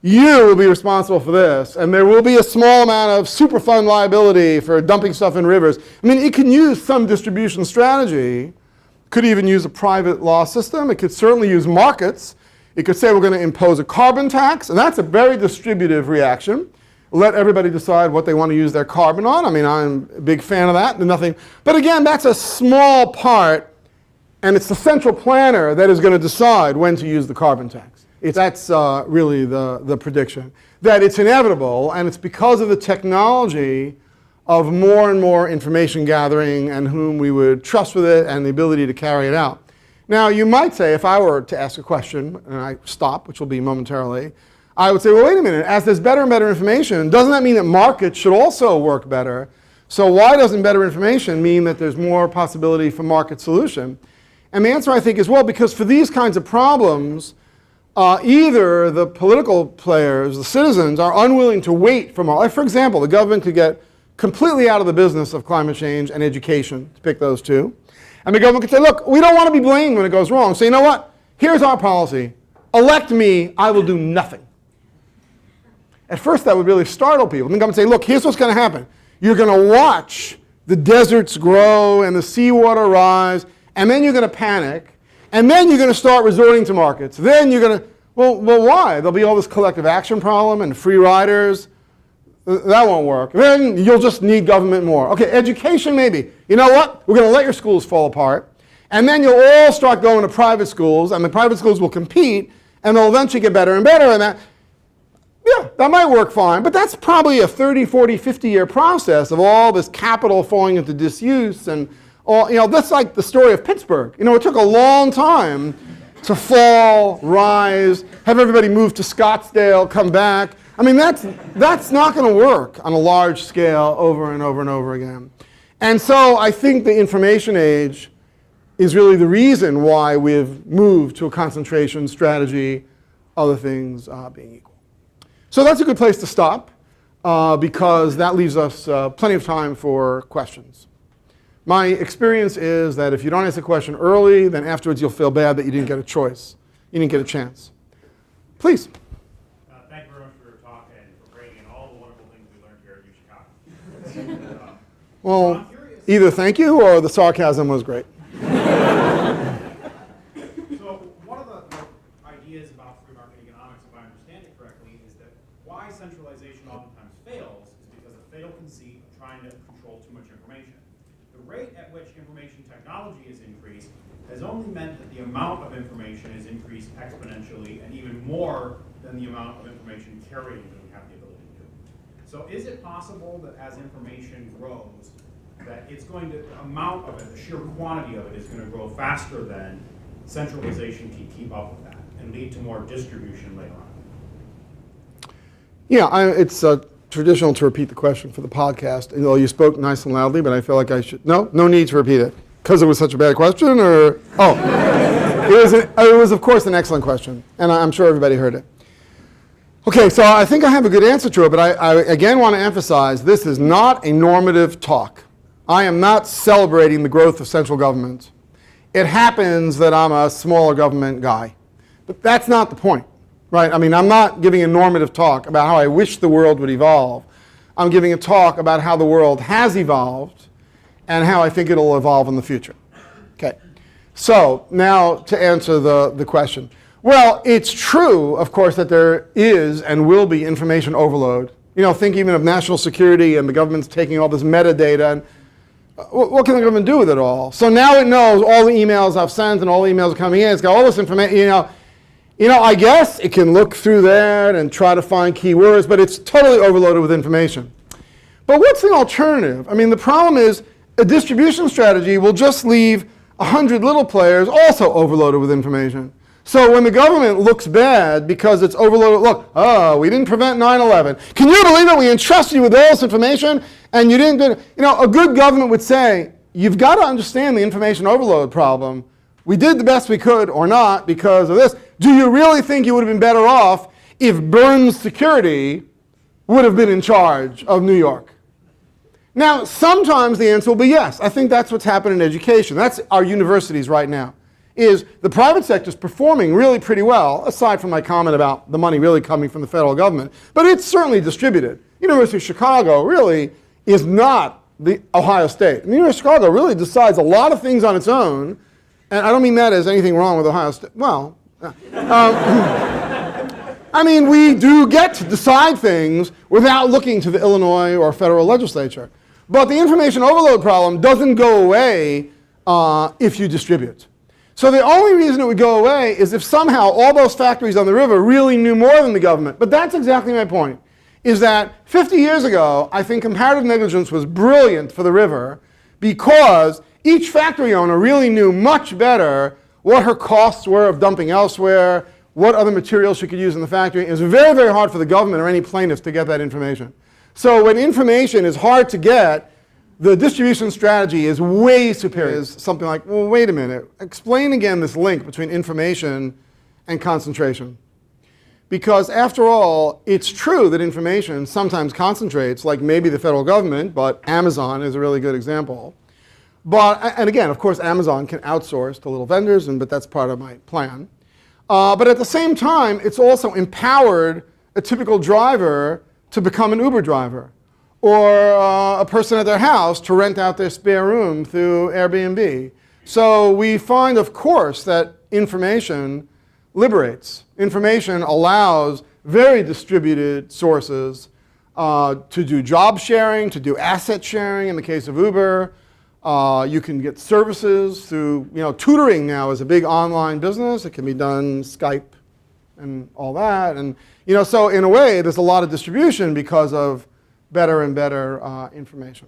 you will be responsible for this, and there will be a small amount of Superfund liability for dumping stuff in rivers. I mean, it can use some distribution strategy, could even use a private law system, it could certainly use markets. It could say we're going to impose a carbon tax, and that's a very distributive reaction. Let everybody decide what they want to use their carbon on. I mean, I'm a big fan of that. Nothing. But again, that's a small part, and it's the central planner that is going to decide when to use the carbon tax. That's really the prediction. That it's inevitable, and it's because of the technology of more and more information gathering and whom we would trust with it and the ability to carry it out. Now, you might say, if I were to ask a question, and I stop, which will be momentarily, I would say, well, wait a minute, as there's better and better information, doesn't that mean that markets should also work better? So why doesn't better information mean that there's more possibility for market solution? And the answer, I think, is, well, because for these kinds of problems, either the political players, the citizens, are unwilling to wait for more. Like, for example, the government could get completely out of the business of climate change and education, to pick those two. And the government could say, look, we don't want to be blamed when it goes wrong. So you know what? Here's our policy. Elect me, I will do nothing. At first, that would really startle people. And the government would say, look, here's what's going to happen. You're going to watch the deserts grow and the seawater rise, and then you're going to panic, and then you're going to start resorting to markets. Then you're going to, well, why? There'll be all this collective action problem and free riders. That won't work. Then you'll just need government more. Okay, education maybe. You know what? We're going to let your schools fall apart. And then you'll all start going to private schools, and the private schools will compete, and they'll eventually get better and better. And that might work fine. But that's probably a 30, 40, 50-year process of all this capital falling into disuse. And all, that's like the story of Pittsburgh. It took a long time to fall, rise, have everybody move to Scottsdale, come back. I mean, that's not going to work on a large scale over and over and over again. And so I think the information age is really the reason why we've moved to a concentration strategy, other things being equal. So that's a good place to stop because that leaves us plenty of time for questions. My experience is that if you don't ask a question early, then afterwards you'll feel bad that you didn't get a choice. You didn't get a chance. Please. Thank you very much for your talk and for bringing in all the wonderful things we learned here at UChicago. Well, either thank you or the sarcasm was great. So one of the ideas about free market economics, if I understand it correctly, is that why centralization oftentimes fails is because a fatal conceit of trying to control too much information. The rate at which information technology has increased has only meant that the amount of information has increased exponentially and even more than the amount of information carrying that we have the ability to do. So is it possible that as information grows, that it's going to, the amount of it, the sheer quantity of it is going to grow faster than centralization can keep up with that and lead to more distribution later on? Yeah, it's traditional to repeat the question for the podcast. Although you spoke nice and loudly, but I feel like I should. No need to repeat it because it was such a bad question, or it was of course an excellent question, and I'm sure everybody heard it. Okay, so I think I have a good answer to it, but I again want to emphasize this is not a normative talk. I am not celebrating the growth of central government. It happens that I'm a smaller government guy, but that's not the point. Right? I mean, I'm not giving a normative talk about how I wish the world would evolve. I'm giving a talk about how the world has evolved and how I think it'll evolve in the future. Okay. So now to answer the question. Well, it's true, of course, that there is and will be information overload. You know, think even of national security and the government's taking all this metadata and what can the government do with it all? So now it knows all the emails I've sent and all the emails coming in. It's got all this information, I guess it can look through that and try to find keywords, but it's totally overloaded with information. But what's the alternative? I mean, the problem is a distribution strategy will just leave 100 little players also overloaded with information. So when the government looks bad because it's overloaded, look, we didn't prevent 9/11. Can you believe it? We entrusted you with all this information and you didn't do it. A good government would say, you've got to understand the information overload problem. We did the best we could or not because of this. Do you really think you would have been better off if Burns Security would have been in charge of New York? Now, sometimes the answer will be yes. I think that's what's happened in education. That's our universities right now. Is the private sector is performing really pretty well, aside from my comment about the money really coming from the federal government. But it's certainly distributed. University of Chicago really is not the Ohio State. The University of Chicago really decides a lot of things on its own. And I don't mean that as anything wrong with Ohio State. Well, I mean, we do get to decide things without looking to the Illinois or federal legislature. But the information overload problem doesn't go away if you distribute. So the only reason it would go away is if somehow all those factories on the river really knew more than the government. But that's exactly my point, is that 50 years ago, I think comparative negligence was brilliant for the river because each factory owner really knew much better what her costs were of dumping elsewhere, what other materials she could use in the factory. It was very, very hard for the government or any plaintiffs to get that information. So when information is hard to get, the distribution strategy is way superior. It's something like, well, wait a minute. Explain again this link between information and concentration. Because after all, it's true that information sometimes concentrates, like maybe the federal government, but Amazon is a really good example. And again, of course, Amazon can outsource to little vendors, but that's part of my plan. But at the same time, it's also empowered a typical driver to become an Uber driver, or a person at their house to rent out their spare room through Airbnb. So we find, of course, that information liberates. Information allows very distributed sources to do job sharing, to do asset sharing in the case of Uber. You can get services through, tutoring now is a big online business. It can be done Skype and all that. And, so in a way, there's a lot of distribution because of better and better information.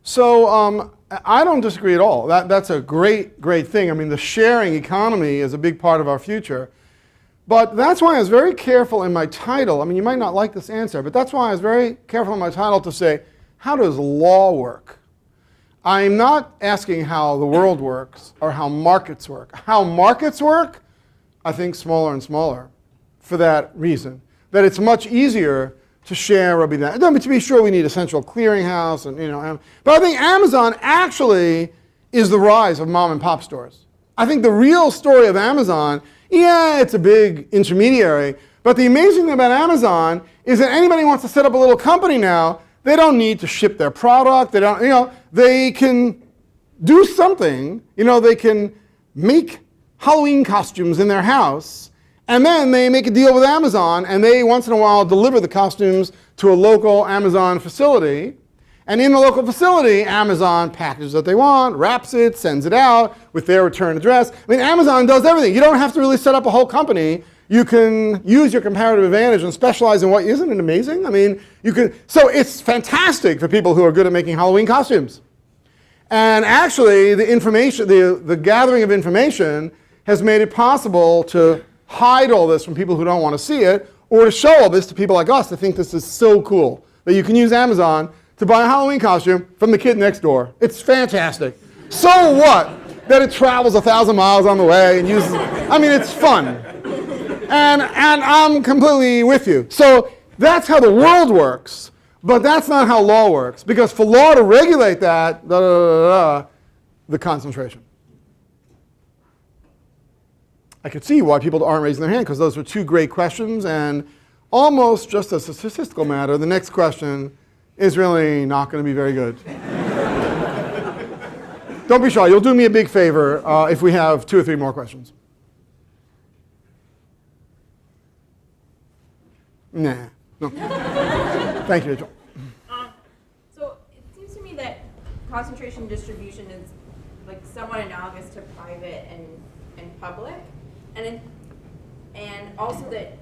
So I don't disagree at all. That's a great, great thing. I mean, the sharing economy is a big part of our future. But that's why I was very careful in my title. I mean, you might not like this answer, but that's why I was very careful in my title to say, how does law work? I'm not asking how the world works or how markets work. How markets work, I think smaller and smaller for that reason. That it's much easier to share or be that. But to be sure, we need a central clearinghouse, and but I think Amazon actually is the rise of mom and pop stores. I think the real story of Amazon, yeah, it's a big intermediary, but the amazing thing about Amazon is that anybody who wants to set up a little company now, they don't need to ship their product. They don't, they can do something. They can make Halloween costumes in their house, and then they make a deal with Amazon, and they once in a while deliver the costumes to a local Amazon facility. And in the local facility, Amazon packages what they want, wraps it, sends it out with their return address. I mean, Amazon does everything. You don't have to really set up a whole company. You can use your comparative advantage and specialize in what isn't it amazing? I mean, you can. So it's fantastic for people who are good at making Halloween costumes. And actually, the information, the gathering of information has made it possible to hide all this from people who don't want to see it, or to show all this to people like us that think this is so cool that you can use Amazon to buy a Halloween costume from the kid next door. It's fantastic. So what that it travels 1,000 miles on the way and uses, I mean, it's fun. And I'm completely with you. So that's how the world works, but that's not how law works. Because for law to regulate that, the concentration. I could see why people aren't raising their hand, because those were two great questions, and almost just as a statistical matter, the next question is really not going to be very good. Don't be shy. You'll do me a big favor if we have 2 or 3 more questions. Nah. No. Thank you, Rachel. So it seems to me that concentration distribution is like somewhat analogous to private and public, and also that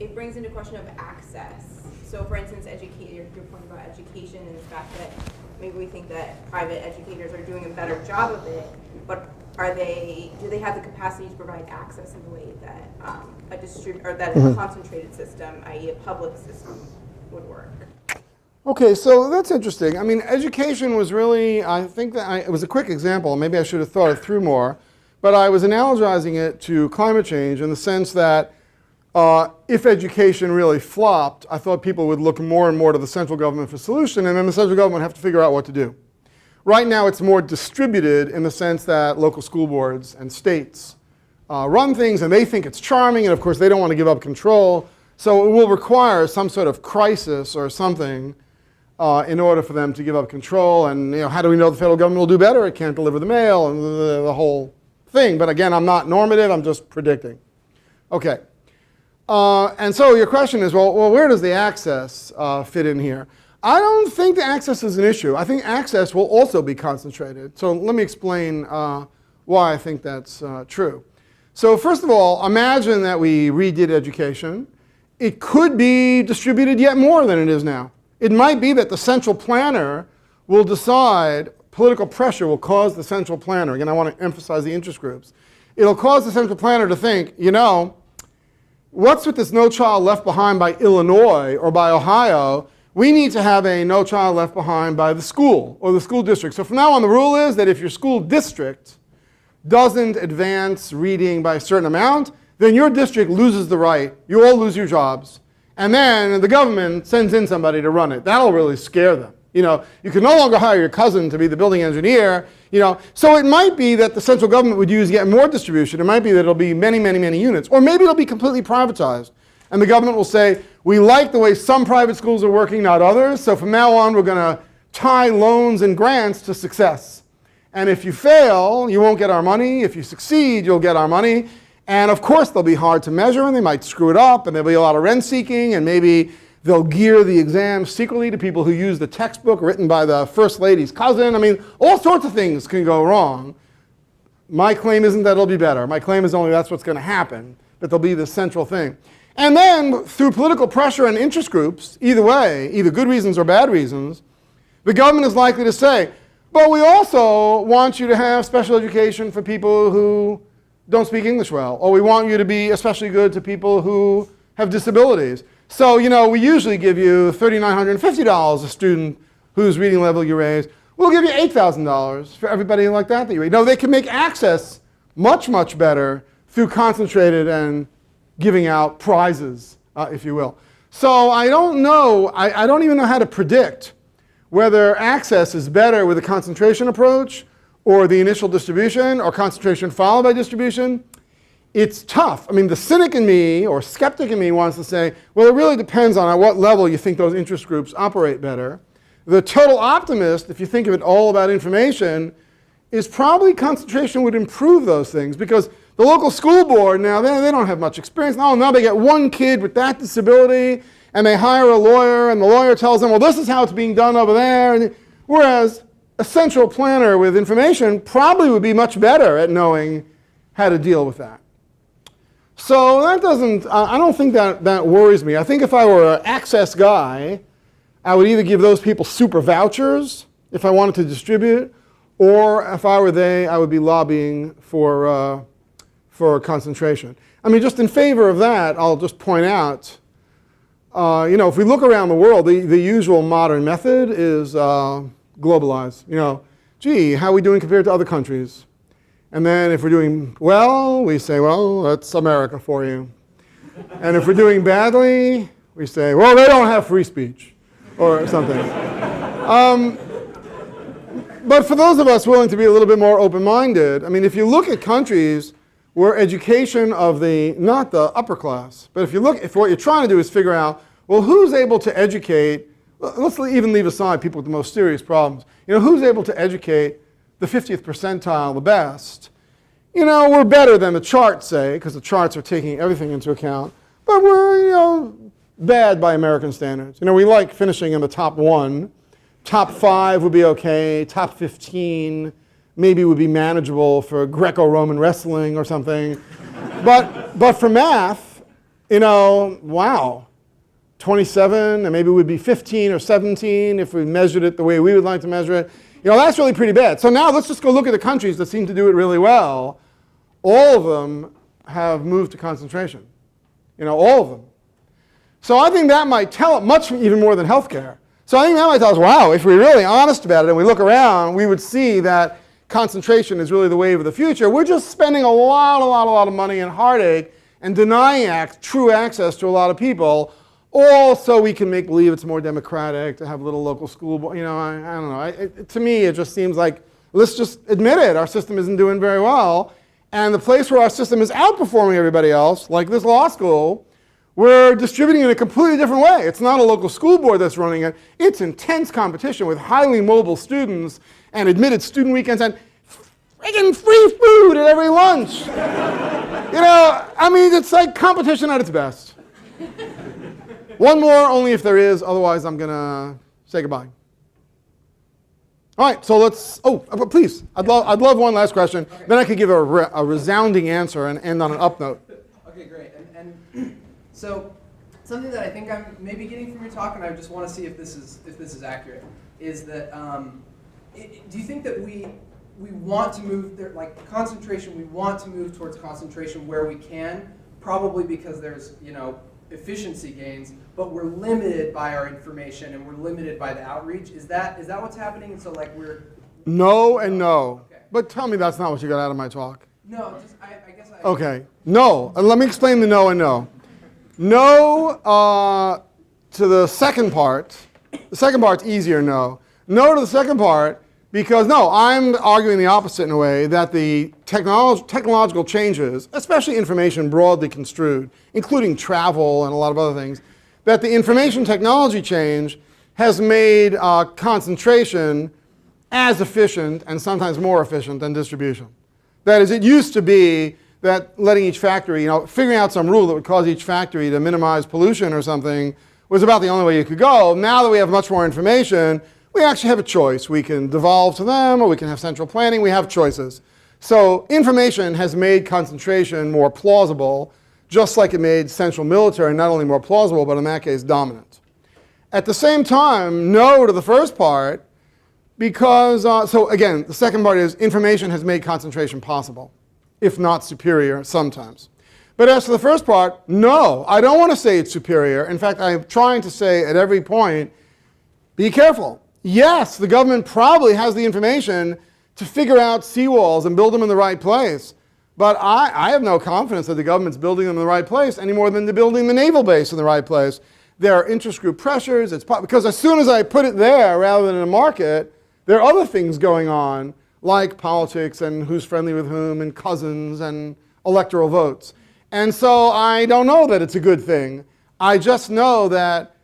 it brings into question of access. So for instance, your point about education and the fact that maybe we think that private educators are doing a better job of it, but do they have the capacity to provide access in the way that a concentrated system, i.e. a public system, would work? Okay, so that's interesting. I mean, education was really, I think that it was a quick example. Maybe I should have thought it through more. But I was analogizing it to climate change in the sense that if education really flopped, I thought people would look more and more to the central government for solution, and then the central government would have to figure out what to do. Right now, it's more distributed in the sense that local school boards and states run things, and they think it's charming, and of course, they don't want to give up control. So it will require some sort of crisis or something in order for them to give up control. And how do we know the federal government will do better? It can't deliver the mail, and the whole thing. But again, I'm not normative. I'm just predicting. Okay. And so your question is, well, where does the access fit in here? I don't think the access is an issue. I think access will also be concentrated. So let me explain why I think that's true. So first of all, imagine that we redid education. It could be distributed yet more than it is now. It might be that the central planner will decide, political pressure will cause the central planner, again, I want to emphasize the interest groups. It'll cause the central planner to think, what's with this No Child Left Behind by Illinois or by Ohio? We need to have a No Child Left Behind by the school or the school district. So from now on, the rule is that if your school district doesn't advance reading by a certain amount, then your district loses the right. You all lose your jobs. And then the government sends in somebody to run it. That'll really scare them. You can no longer hire your cousin to be the building engineer. So it might be that the central government would use yet more distribution. It might be that it'll be many, many, many units. Or maybe it'll be completely privatized. And the government will say, we like the way some private schools are working, not others. So from now on, we're going to tie loans and grants to success. And if you fail, you won't get our money. If you succeed, you'll get our money. And of course, they'll be hard to measure, and they might screw it up, and there'll be a lot of rent seeking, and maybe they'll gear the exams secretly to people who use the textbook written by the first lady's cousin. I mean, all sorts of things can go wrong. My claim isn't that it'll be better. My claim is only that's what's going to happen, that there'll be this central thing. And then, through political pressure and interest groups, either way, either good reasons or bad reasons, the government is likely to say, but we also want you to have special education for people who don't speak English well, or we want you to be especially good to people who have disabilities. So, we usually give you $3,950 a student whose reading level you raise. We'll give you $8,000 for everybody like that you raise. No, they can make access much, much better through concentrated and giving out prizes, if you will. So I don't know, I don't even know how to predict whether access is better with a concentration approach or the initial distribution or concentration followed by distribution. It's tough. I mean, the cynic in me or skeptic in me wants to say, well, it really depends on at what level you think those interest groups operate better. The total optimist, if you think of it all about information, is probably concentration would improve those things, because the local school board now, they don't have much experience. Now they get one kid with that disability, and they hire a lawyer, and the lawyer tells them, well, this is how it's being done over there. And Whereas a central planner with information probably would be much better at knowing how to deal with that. So that doesn't, I don't think that worries me. I think if I were an access guy, I would either give those people super vouchers if I wanted to distribute, or if I were they, I would be lobbying for concentration. I mean, just in favor of that, I'll just point out, if we look around the world, the usual modern method is globalize. Gee, how are we doing compared to other countries? And then if we're doing well, we say, well, that's America for you. And if we're doing badly, we say, well, they don't have free speech, or something. But for those of us willing to be a little bit more open-minded, I mean, if you look at countries where education of not the upper class, but if what you're trying to do is figure out, well, who's able to educate, let's even leave aside people with the most serious problems, who's able to educate the 50th percentile the best? We're better than the charts say, because the charts are taking everything into account, but we're, bad by American standards. We like finishing in the top 1. Top 5 would be okay. Top 15 maybe would be manageable for Greco-Roman wrestling or something. But for math, wow, 27, and maybe it would be 15 or 17 if we measured it the way we would like to measure it. That's really pretty bad. So now let's just go look at the countries that seem to do it really well. All of them have moved to concentration. All of them. So I think that might tell it much even more than healthcare. So I think that might tell us, wow, if we're really honest about it and we look around, we would see that concentration is really the wave of the future. We're just spending a lot of money and heartache and denying true access to a lot of people, all so we can make believe it's more democratic to have little local school board. I don't know. To me, it just seems like, let's just admit it. Our system isn't doing very well. And the place where our system is outperforming everybody else, like this law school, we're distributing in a completely different way. It's not a local school board that's running it. It's intense competition with highly mobile students and admitted student weekends and friggin' free food at every lunch. It's like competition at its best. One more, only if there is. Otherwise, I'm going to say goodbye. All right, so let's, please, I'd love one last question. Okay. Then I could give a resounding answer and end on an up note. Okay, great. And so something that I think I'm maybe getting from your talk, and I just want to see if this is accurate, is that do you think that we want to move there, like concentration? We want to move towards concentration where we can, probably because there's efficiency gains, but we're limited by our information and we're limited by the outreach. Is that what's happening? And so we're no and no. Okay. But tell me that's not what you got out of my talk. No, just I guess I. Okay. No. Let me explain the no and no. No to the second part. The second part's easier no. No to the second part because, no, I'm arguing the opposite in a way, that the technological changes, especially information broadly construed, including travel and a lot of other things, that the information technology change has made concentration as efficient and sometimes more efficient than distribution. That is, it used to be that letting each factory, figuring out some rule that would cause each factory to minimize pollution or something was about the only way you could go. Now that we have much more information, we actually have a choice. We can devolve to them, or we can have central planning. We have choices. So information has made concentration more plausible, just like it made central military not only more plausible, but in that case, dominant. At the same time, no to the first part, because, so again, the second part is information has made concentration possible, if not superior sometimes. But as to the first part, no, I don't want to say it's superior. In fact, I'm trying to say at every point, be careful. Yes, the government probably has the information to figure out seawalls and build them in the right place. But I have no confidence that the government's building them in the right place any more than they're building the naval base in the right place. There are interest-group pressures. Because as soon as I put it there rather than in a market, there are other things going on, like politics and who's friendly with whom and cousins and electoral votes. And so I don't know that it's a good thing. I just know that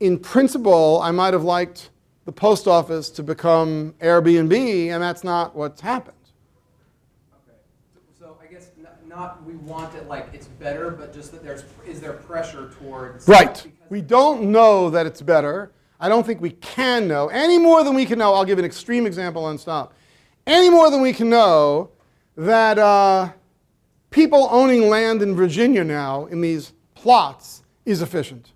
in principle, I might have liked the post office to become Airbnb, and that's not what's happened. Okay. So I guess not we want it like it's better, but just that is there pressure towards... Right. We don't know that it's better. I don't think we can know, any more than we can know, I'll give an extreme example and stop, any more than we can know that people owning land in Virginia now in these plots is efficient.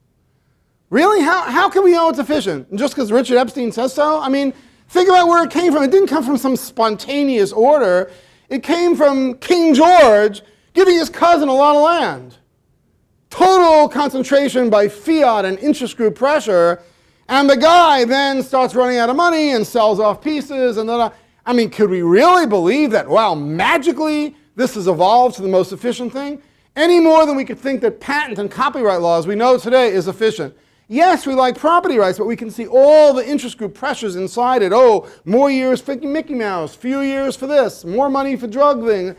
Really? How can we know it's efficient? And just because Richard Epstein says so? I mean, think about where it came from. It didn't come from some spontaneous order. It came from King George giving his cousin a lot of land. Total concentration by fiat and interest group pressure, and the guy then starts running out of money and sells off pieces, and then, I mean, could we really believe that, wow, magically this has evolved to the most efficient thing? Any more than we could think that patent and copyright laws we know today is efficient. Yes, we like property rights, but we can see all the interest group pressures inside it. Oh, more years for Mickey Mouse, few years for this, more money for drug thing.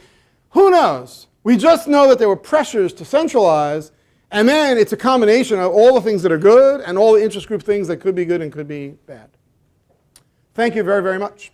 Who knows? We just know that there were pressures to centralize, and then it's a combination of all the things that are good and all the interest group things that could be good and could be bad. Thank you very, very much.